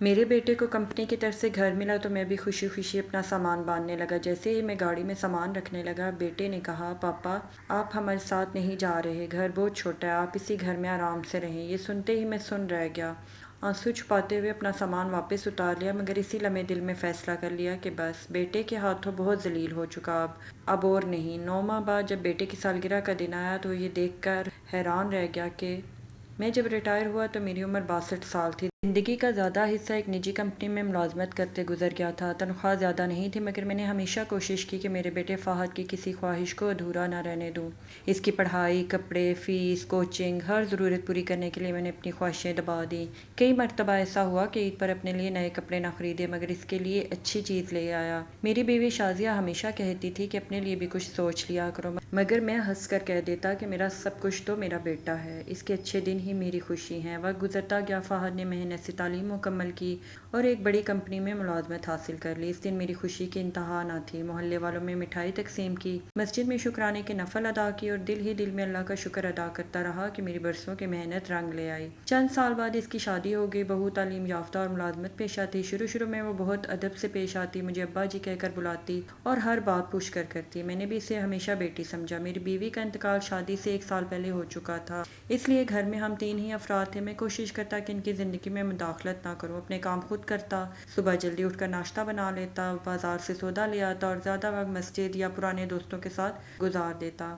میرے بیٹے کو کمپنی کی طرف سے گھر ملا تو میں بھی خوشی خوشی اپنا سامان باندھنے لگا۔ جیسے ہی میں گاڑی میں سامان رکھنے لگا، بیٹے نے کہا، پاپا آپ ہمارے ساتھ نہیں جا رہے، گھر بہت چھوٹا ہے، آپ اسی گھر میں آرام سے رہیں۔ یہ سنتے ہی میں سن رہ گیا، آنسو چھپاتے ہوئے اپنا سامان واپس اتار لیا، مگر اسی لمحے دل میں فیصلہ کر لیا کہ بس بیٹے کے ہاتھوں بہت ذلیل ہو چکا، اب اور نہیں۔ 9 ماہ بعد جب بیٹے کی سالگرہ کا دن آیا تو یہ دیکھ کر حیران رہ گیا کہ میں جب ریٹائر ہوا تو میری عمر 62 سال تھی۔ زندگی کا زیادہ حصہ ایک نجی کمپنی میں ملازمت کرتے گزر گیا تھا۔ تنخواہ زیادہ نہیں تھی، مگر میں نے ہمیشہ کوشش کی کہ میرے بیٹے فہد کی کسی خواہش کو ادھورا نہ رہنے دوں۔ اس کی پڑھائی، کپڑے، فیس، کوچنگ، ہر ضرورت پوری کرنے کے لیے میں نے اپنی خواہشیں دبا دیں۔ کئی مرتبہ ایسا ہوا کہ عید پر اپنے لیے نئے کپڑے نہ خریدے، مگر اس کے لیے اچھی چیز لے آیا۔ میری بیوی شازیہ ہمیشہ کہتی تھی کہ اپنے لیے بھی کچھ سوچ لیا کرو، مگر میں ہنس کر کہہ دیتا کہ میرا سب کچھ تو میرا بیٹا ہے، اس کے اچھے دن ہی میری خوشی ہیں۔ وقت گزرتا گیا، فہد نے محنت سے تعلیم مکمل کی اور ایک بڑی کمپنی میں ملازمت حاصل کر لی۔ اس دن میری خوشی کی انتہا نہ تھی۔ محلے والوں میں مٹھائی تقسیم کی، مسجد میں شکرانے کے نفل ادا کیے اور دل ہی دل میں اللہ کا شکر ادا کرتا رہا کہ میری برسوں کی محنت رنگ لے آئی۔ چند سال بعد اس کی شادی ہو گئی، بہو تعلیم یافتہ اور ملازمت پیشہ تھی۔ شروع میں وہ بہت ادب سے پیش آتی، مجھے ابا جی کہہ کر بلاتی اور ہر بات پوچھ کر کرتی۔ میں نے بھی اسے ہمیشہ بیٹی سمجھا۔ میری بیوی کا انتقال شادی سے 1 سال پہلے ہو چکا تھا، اس لیے گھر میں ہم 3 ہی افراد تھے۔ میں کوشش کرتا کہ ان کی زندگی میں مداخلت نہ کروں، اپنے کام خود کرتا، صبح جلدی اٹھ کر ناشتہ بنا لیتا، بازار سے سودا لے آتا اور زیادہ وقت مسجد یا پرانے دوستوں کے ساتھ گزار دیتا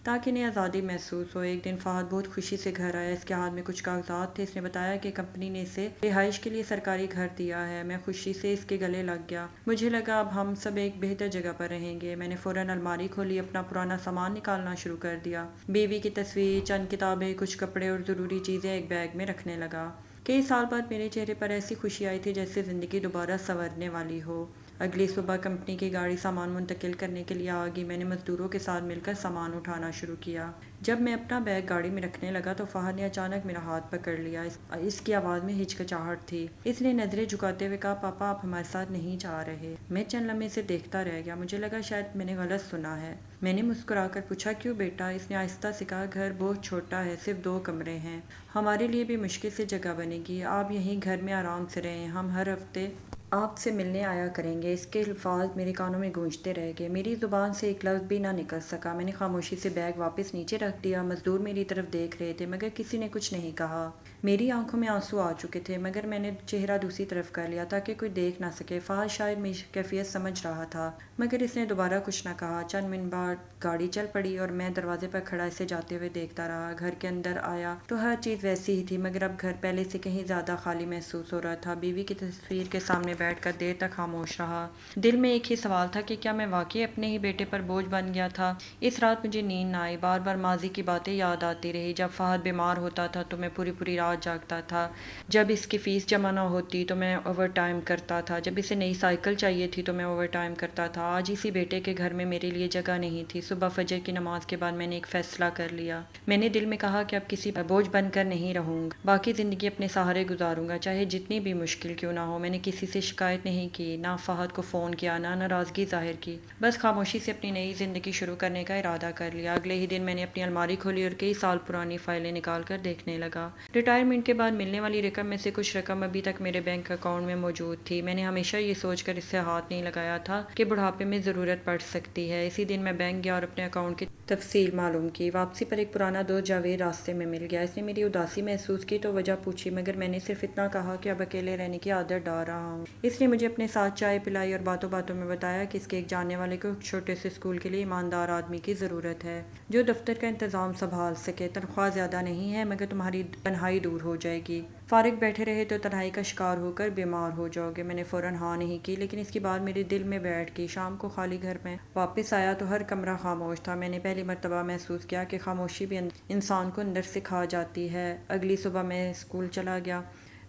تاکہ انہیں آزادی محسوس ہو۔ ایک دن فہد بہت خوشی سے گھر آیا، اس کے ہاتھ میں کچھ کاغذات تھے۔ اس نے بتایا کہ کمپنی نے اسے رہائش کے لیے سرکاری گھر دیا ہے۔ میں خوشی سے اس کے گلے لگ گیا، مجھے لگا اب ہم سب ایک بہتر جگہ پر رہیں گے۔ میں نے فوراً الماری کھولی، اپنا پرانا سامان نکالنا شروع کر دیا، بیوی کی تصویر، چند کتابیں، کچھ کپڑے اور ضروری چیزیں ایک بیگ میں رکھنے لگا۔ کئی سال بعد میرے چہرے پر ایسی خوشی آئی تھی جیسے زندگی دوبارہ سنورنے والی ہو۔ اگلی صبح کمپنی کی گاڑی سامان منتقل کرنے کے لیے آ گئی۔ میں نے مزدوروں کے ساتھ مل کر سامان اٹھانا شروع کیا۔ جب میں اپنا بیگ گاڑی میں رکھنے لگا تو فہد نے اچانک میرا ہاتھ پکڑ لیا۔ اس کی آواز میں ہچکچاہٹ تھی۔ اس نے نظریں جھکاتے ہوئے کہا، پاپا آپ ہمارے ساتھ نہیں جا رہے۔ میں چند لمحے سے دیکھتا رہ گیا، مجھے لگا شاید میں نے غلط سنا ہے۔ میں نے مسکرا کر پوچھا، کیوں بیٹا؟ اس نے آہستہ سے کہا، گھر بہت چھوٹا ہے، صرف 2 کمرے ہیں، ہمارے لیے بھی مشکل سے جگہ بنے گی، آپ یہیں گھر میں آرام سے رہیں، ہم ہر ہفتے آپ سے ملنے آیا کریں گے۔ اس کے الفاظ میرے کانوں میں گونجتے رہ گئے، میری زبان سے ایک لفظ بھی نہ نکل سکا۔ میں نے خاموشی سے بیگ واپس نیچے رکھ دیا۔ مزدور میری طرف دیکھ رہے تھے مگر کسی نے کچھ نہیں کہا۔ میری آنکھوں میں آنسو آ چکے تھے مگر میں نے چہرہ دوسری طرف کر لیا تاکہ کوئی دیکھ نہ سکے۔ فہد شاید میری کیفیت سمجھ رہا تھا مگر اس نے دوبارہ کچھ نہ کہا۔ چند منٹ بعد گاڑی چل پڑی اور میں دروازے پر کھڑا اسے جاتے ہوئے دیکھتا رہا۔ گھر کے اندر آیا تو ہر چیز ویسی ہی تھی مگر اب گھر پہلے سے کہیں زیادہ خالی محسوس ہو رہا تھا۔ بیوی کی تصویر کے سامنے بیٹھ کر دیر تک خاموش رہا۔ دل میں ایک ہی سوال تھا کہ کیا میں واقعی اپنے ہی بیٹے پر بوجھ بن گیا تھا؟ اس رات مجھے نیند نہ آئی، بار بار ماضی کی باتیں یاد آتی رہی۔ جب فہد بیمار ہوتا تھا تو میں پوری رات جاگتا تھا، جب اس کی فیس جمع نہ ہوتی تو میں اوور ٹائم کرتا تھا، جب اسے نئی سائیکل چاہیے تھی تو میں اوور ٹائم کرتا تھا۔ آج اسی بیٹے کے گھر میں میرے لیے جگہ نہیں تھی۔ صبح فجر کی نماز کے بعد میں نے ایک فیصلہ کر لیا۔ میں نے دل میں کہا کہ اب کسی پر بوجھ بن کر نہیں رہوں گا، باقی زندگی اپنے سہارے گزاروں گا، چاہے جتنی بھی مشکل کیوں نہ ہو۔ میں نے کسی سے شکایت نہیں کی، نہ فہد کو فون کیا، نہ ناراضگی ظاہر کی، بس خاموشی سے اپنی نئی زندگی شروع کرنے کا ارادہ کر لیا۔ اگلے ہی دن میں نے اپنی الماری کھولی اور کئی سال پرانی فائلیں نکال کر دیکھنے لگا۔ ریٹائرمنٹ کے بعد ملنے والی رقم میں سے کچھ رقم ابھی تک میرے بینک اکاؤنٹ میں موجود تھی۔ میں نے ہمیشہ یہ سوچ کر اس سے ہاتھ نہیں لگایا تھا کہ بڑھاپے میں ضرورت پڑ سکتی ہے۔ اسی دن میں بینک گیا اور اپنے اکاؤنٹ کی تفصیل معلوم کی۔ واپسی پر ایک پرانا دوست جاوید راستے میں مل گیا۔ اس نے میری اداسی محسوس کی تو وجہ پوچھی مگر میں نے صرف اتنا کہا کہ اب اکیلے رہنے کی عادت ڈال رہا ہوں۔ اس نے مجھے اپنے ساتھ چائے پلائی اور باتوں باتوں میں بتایا کہ اس کے ایک جاننے والے کو ایک چھوٹے سے اسکول کے لیے ایماندار آدمی کی ضرورت ہے جو دفتر کا انتظام سنبھال سکے۔ تنخواہ زیادہ نہیں ہے مگر تمہاری تنہائی دور ہو جائے گی، فارغ بیٹھے رہے تو تنہائی کا شکار ہو کر بیمار ہو جاؤ گے۔ میں نے فوراً ہاں نہیں کی لیکن اس کی بات میرے دل میں بیٹھ گئی۔ شام کو خالی گھر میں واپس آیا تو ہر کمرہ خاموش تھا۔ میں نے پہلی مرتبہ محسوس کیا کہ خاموشی بھی انسان کو اندر سے کھا جاتی ہے۔ اگلی صبح میں اسکول چلا گیا۔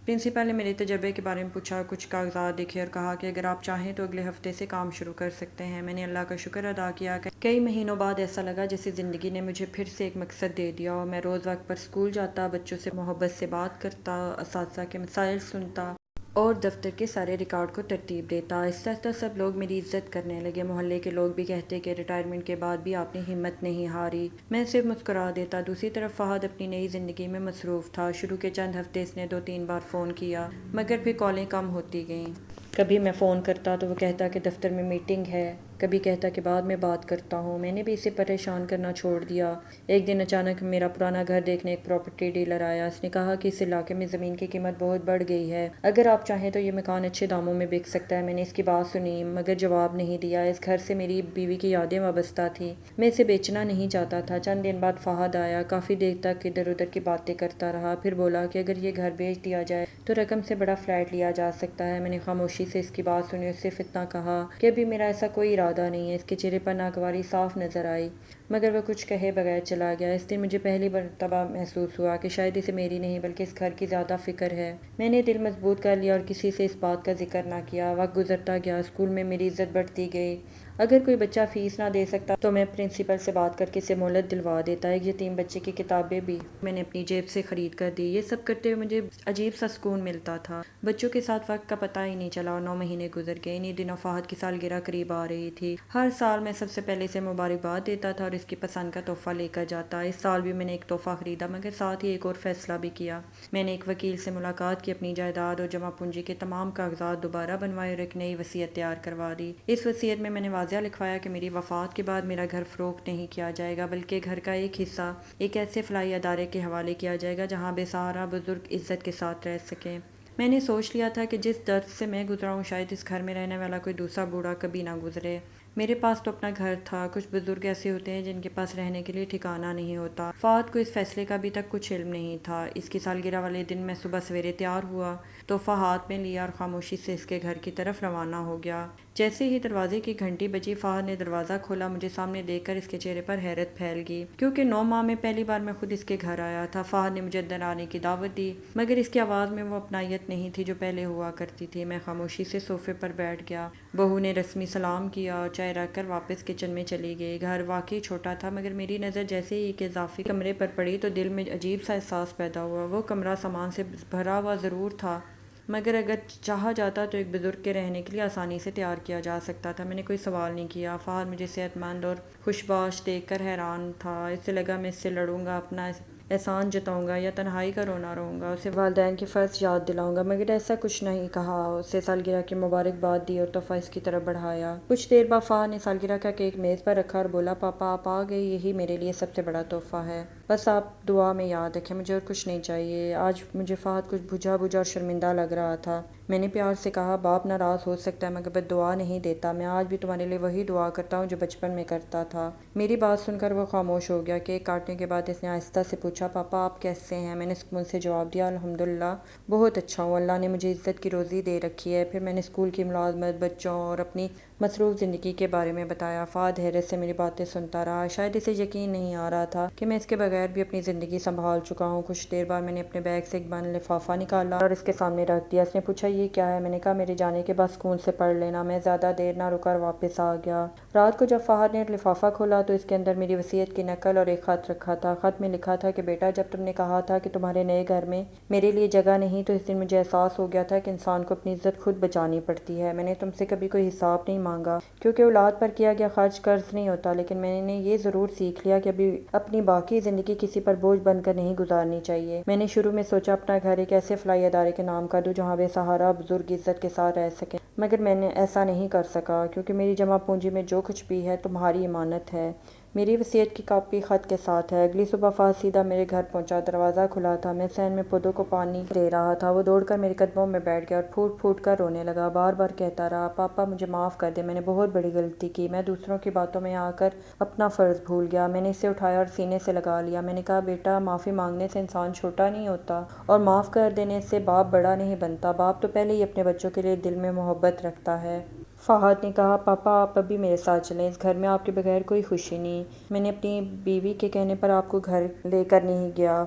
پرنسپل نے میرے تجربے کے بارے میں پوچھا، کچھ کاغذات دیکھے اور کہا کہ اگر آپ چاہیں تو اگلے ہفتے سے کام شروع کر سکتے ہیں۔ میں نے اللہ کا شکر ادا کیا کہ کئی مہینوں بعد ایسا لگا جیسے زندگی نے مجھے پھر سے ایک مقصد دے دیا ہو۔ میں روز وقت پر اسکول جاتا، بچوں سے محبت سے بات کرتا، اساتذہ کے مسائل سنتا اور دفتر کے سارے ریکارڈ کو ترتیب دیتا۔ آہستہ آہستہ سب لوگ میری عزت کرنے لگے۔ محلے کے لوگ بھی کہتے کہ ریٹائرمنٹ کے بعد بھی آپ نے ہمت نہیں ہاری۔ میں صرف مسکرا دیتا۔ دوسری طرف فہد اپنی نئی زندگی میں مصروف تھا۔ شروع کے چند ہفتے اس نے 2-3 بار فون کیا، مگر پھر کالیں کم ہوتی گئیں۔ کبھی میں فون کرتا تو وہ کہتا کہ دفتر میں میٹنگ ہے، کبھی کہتا کہ بعد میں بات کرتا ہوں۔ میں نے بھی اسے پریشان کرنا چھوڑ دیا۔ ایک دن اچانک میرا پرانا گھر دیکھنے ایک پراپرٹی ڈیلر آیا۔ اس نے کہا کہ اس علاقے میں زمین کی قیمت بہت بڑھ گئی ہے، اگر آپ چاہیں تو یہ مکان اچھے داموں میں بک سکتا ہے۔ میں نے اس کی بات سنی مگر جواب نہیں دیا۔ اس گھر سے میری بیوی کی یادیں وابستہ تھیں، میں اسے بیچنا نہیں چاہتا تھا۔ چند دن بعد فہد آیا، کافی دیر تک ادھر ادھر کی باتیں کرتا رہا، پھر بولا کہ اگر یہ گھر بیچ دیا جائے تو رقم سے بڑا فلیٹ لیا جا سکتا ہے۔ میں نے خاموشی سے اس کی بات سنی، اس سے اتنا کہا کہ ابھی میرا ایسا کوئی ارادہ نہیں ہے۔ اس کے چہرے پر ناگواری صاف نظر آئی، مگر وہ کچھ کہے بغیر چلا گیا۔ اس دن مجھے پہلی مرتبہ محسوس ہوا کہ شاید اسے میری نہیں بلکہ اس گھر کی زیادہ فکر ہے۔ میں نے دل مضبوط کر لیا اور کسی سے اس بات کا ذکر نہ کیا۔ وقت گزرتا گیا، اسکول میں میری عزت بڑھتی گئی۔ اگر کوئی بچہ فیس نہ دے سکتا تو میں پرنسپل سے بات کر کے اسے مہلت دلوا دیتا۔ ایک یتیم بچے کی کتابیں بھی میں نے اپنی جیب سے خرید کر دی۔ یہ سب کرتے ہوئے مجھے عجیب سا سکون ملتا تھا۔ بچوں کے ساتھ وقت کا پتہ ہی نہیں چلا اور 9 مہینے گزر گئے۔ انہی دنوں فہد کی سالگرہ قریب آ رہی تھی۔ ہر سال میں سب سے پہلے اسے مبارکباد دیتا تھا اور اس کی پسند کا تحفہ لے کر جاتا۔ اس سال بھی میں نے ایک تحفہ خریدا، مگر ساتھ ہی ایک اور فیصلہ بھی کیا۔ میں نے ایک وکیل سے ملاقات کی، اپنی جائیداد اور جمع پونجی کے تمام کاغذات دوبارہ بنوائے اور ایک نئی وصیت تیار کروا دی۔ اس وصیت میں نے واضح لکھوایا کہ میری وفات کے بعد میرا گھر فروخت نہیں کیا جائے گا، بلکہ گھر کا ایک حصہ ایک ایسے فلاحی ادارے کے حوالے کیا جائے گا جہاں بے سہارا بزرگ عزت کے ساتھ رہ سکیں۔ میں نے سوچ لیا تھا کہ جس درد سے میں گزرا ہوں شاید اس گھر میں رہنے والا کوئی دوسرا بوڑھا کبھی نہ گزرے۔ میرے پاس تو اپنا گھر تھا۔ کچھ بزرگ ایسے ہوتے ہیں جن کے پاس رہنے کے لیے ٹھکانہ نہیں ہوتا۔ فہد کو اس فیصلے کا ابھی تک کچھ علم نہیں تھا۔ اس کی سالگرہ والے دن میں صبح سویرے تیار ہوا، تحفہ ہاتھ میں لیا اور خاموشی سے اس کے گھر کی طرف روانہ ہو گیا۔ جیسے ہی دروازے کی گھنٹی بجی، فہد نے دروازہ کھولا۔ مجھے سامنے دیکھ کر اس کے چہرے پر حیرت پھیل گئی، کیونکہ 9 ماہ میں پہلی بار میں خود اس کے گھر آیا تھا۔ فہد نے مجھے اندر آنے کی دعوت دی، مگر اس کی آواز میں وہ اپنائیت نہیں تھی جو پہلے ہوا کرتی تھی۔ میں خاموشی سے صوفے پر بیٹھ گیا۔ بہو نے رسمی سلام کیا اور چائے رکھ کر واپس کچن میں چلی گئی۔ گھر واقعی چھوٹا تھا، مگر میری نظر جیسے ہی ایک اضافی کمرے پر پڑی تو دل میں عجیب سا احساس پیدا ہوا۔ وہ کمرہ سامان سے بھرا ہوا ضرور تھا، مگر اگر چاہا جاتا تو ایک بزرگ کے رہنے کے لیے آسانی سے تیار کیا جا سکتا تھا۔ میں نے کوئی سوال نہیں کیا۔ فہد مجھے صحت مند اور خوشباش دیکھ کر حیران تھا۔ اس سے لگا میں اس سے لڑوں گا، اپنا احسان جتاؤں گا یا تنہائی کا رونا رہوں گا، اسے والدین کے فرض یاد دلاؤں گا، مگر ایسا کچھ نہیں کہا۔ اسے سالگرہ کی مبارکباد دی اور تحفہ اس کی طرف بڑھایا۔ کچھ دیر بعد فہد نے سالگرہ کا کیک میز پر رکھا اور بولا، پاپا آپ آ گئے، یہی میرے لیے سب سے بڑا تحفہ ہے، بس آپ دعا میں یاد رکھیں، مجھے اور کچھ نہیں چاہیے۔ آج مجھے فہد کچھ بجھا بجھا اور شرمندہ لگ رہا تھا۔ میں نے پیار سے کہا، باپ ناراض ہو سکتا ہے مگر بد دعا نہیں دیتا۔ میں آج بھی تمہارے لیے وہی دعا کرتا ہوں جو بچپن میں کرتا تھا۔ میری بات سن کر وہ خاموش ہو گیا۔ کیک کاٹنے کے بعد اس نے آہستہ سے پوچھا، پاپا آپ کیسے ہیں؟ میں نے سکون سے جواب دیا، الحمدللہ بہت اچھا ہوں، اللہ نے مجھے عزت کی روزی دے رکھی ہے۔ پھر میں نے اسکول کی ملازمت، بچوں اور اپنی مصروف زندگی کے بارے میں بتایا۔ فہد حیرت سے میری باتیں سنتا رہا۔ شاید اسے یقین نہیں آ رہا تھا کہ میں اس کے بغیر بھی اپنی زندگی سنبھال چکا ہوں۔ کچھ دیر بعد میں نے اپنے بیگ سے ایک بند لفافہ نکالا اور اس کے سامنے رکھ دیا۔ اس نے پوچھا، یہ کیا ہے؟ میں نے کہا، میرے جانے کے بعد سکون سے پڑھ لینا۔ میں زیادہ دیر نہ رکا اور واپس آ گیا۔ رات کو جب فہد نے لفافہ کھولا تو اس کے اندر میری وصیت کی نقل اور ایک خط رکھا تھا۔ خط میں لکھا تھا کہ بیٹا، جب تم نے کہا تھا کہ تمہارے نئے گھر میں میرے لیے جگہ نہیں تو اس دن مجھے احساس ہو گیا تھا کہ انسان کو اپنی عزت خود بچانی پڑتی ہے۔ میں نے تم سے کبھی کوئی حساب نہیں مانگا، کیونکہ اولاد پر کیا گیا خرچ قرض نہیں ہوتا، لیکن میں نے یہ ضرور سیکھ لیا کہ ابھی اپنی باقی زندگی کسی پر بوجھ بن کر نہیں گزارنی چاہیے۔ میں نے شروع میں سوچا اپنا گھر ایک ایسے فلاحی ادارے کے نام کر دوں جہاں بے سہارا بزرگ عزت کے ساتھ رہ سکیں، مگر میں نے ایسا نہیں کر سکا، کیونکہ میری جمع پونجی میں جو کچھ بھی ہے تمہاری امانت ہے۔ میری وصیت کی کاپی خط کے ساتھ ہے۔ اگلی صبح فہد سیدھا میرے گھر پہنچا۔ دروازہ کھلا تھا۔ میں صحن میں پودوں کو پانی دے رہا تھا۔ وہ دوڑ کر میرے قدموں میں بیٹھ گیا اور پھوٹ پھوٹ کر رونے لگا۔ بار بار کہتا رہا، پاپا مجھے معاف کر دے، میں نے بہت بڑی غلطی کی، میں دوسروں کی باتوں میں آ کر اپنا فرض بھول گیا۔ میں نے اسے اٹھایا اور سینے سے لگا لیا۔ میں نے کہا، بیٹا معافی مانگنے سے انسان چھوٹا نہیں ہوتا اور معاف کر دینے سے باپ بڑا نہیں بنتا۔ باپ تو پہلے ہی اپنے بچوں کے لیے دل میں محبت رکھتا ہے۔ فہد نے کہا، پاپا آپ ابھی میرے ساتھ چلیں، اس گھر میں آپ کے بغیر کوئی خوشی نہیں۔ میں نے اپنی بیوی کے کہنے پر آپ کو گھر لے کر نہیں گیا،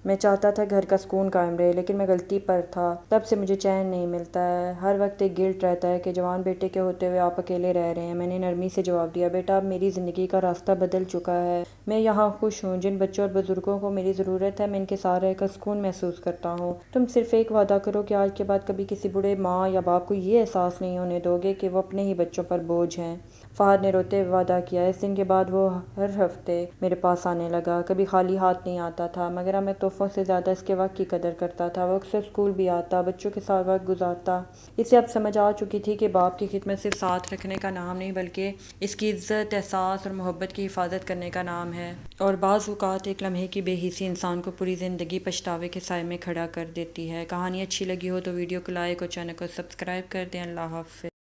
میں چاہتا تھا گھر کا سکون قائم رہے، لیکن میں غلطی پر تھا۔ تب سے مجھے چین نہیں ملتا ہے، ہر وقت ایک گلٹ رہتا ہے کہ جوان بیٹے کے ہوتے ہوئے آپ اکیلے رہ رہے ہیں۔ میں نے نرمی سے جواب دیا، بیٹا اب میری زندگی کا راستہ بدل چکا ہے، میں یہاں خوش ہوں۔ جن بچوں اور بزرگوں کو میری ضرورت ہے میں ان کے ساتھ رہ کر سکون محسوس کرتا ہوں۔ تم صرف ایک وعدہ کرو کہ آج کے بعد کبھی کسی بوڑھے ماں یا باپ کو یہ احساس نہیں ہونے دو گے کہ وہ اپنے ہی بچوں پر بوجھ ہیں۔ فہد نے روتے ہوئے وعدہ کیا۔ اس دن کے بعد وہ ہر ہفتے میرے پاس آنے لگا۔ کبھی خالی ہاتھ نہیں آتا تھا، مگر اب میں تحفوں سے زیادہ اس کے وقت کی قدر کرتا تھا۔ وہ اکثر اسکول بھی آتا، بچوں کے ساتھ وقت گزارتا۔ اسے اب سمجھ آ چکی تھی کہ باپ کی خدمت صرف ساتھ رکھنے کا نام نہیں بلکہ اس کی عزت، احساس اور محبت کی حفاظت کرنے کا نام ہے۔ اور بعض اوقات ایک لمحے کی بے حسی انسان کو پوری زندگی پچھتاوے کے سائے میں کھڑا کر دیتی ہے۔ کہانی اچھی لگی ہو تو ویڈیو کو لائک اور چینل کو سبسکرائب کر دیں۔ اللہ حافظ۔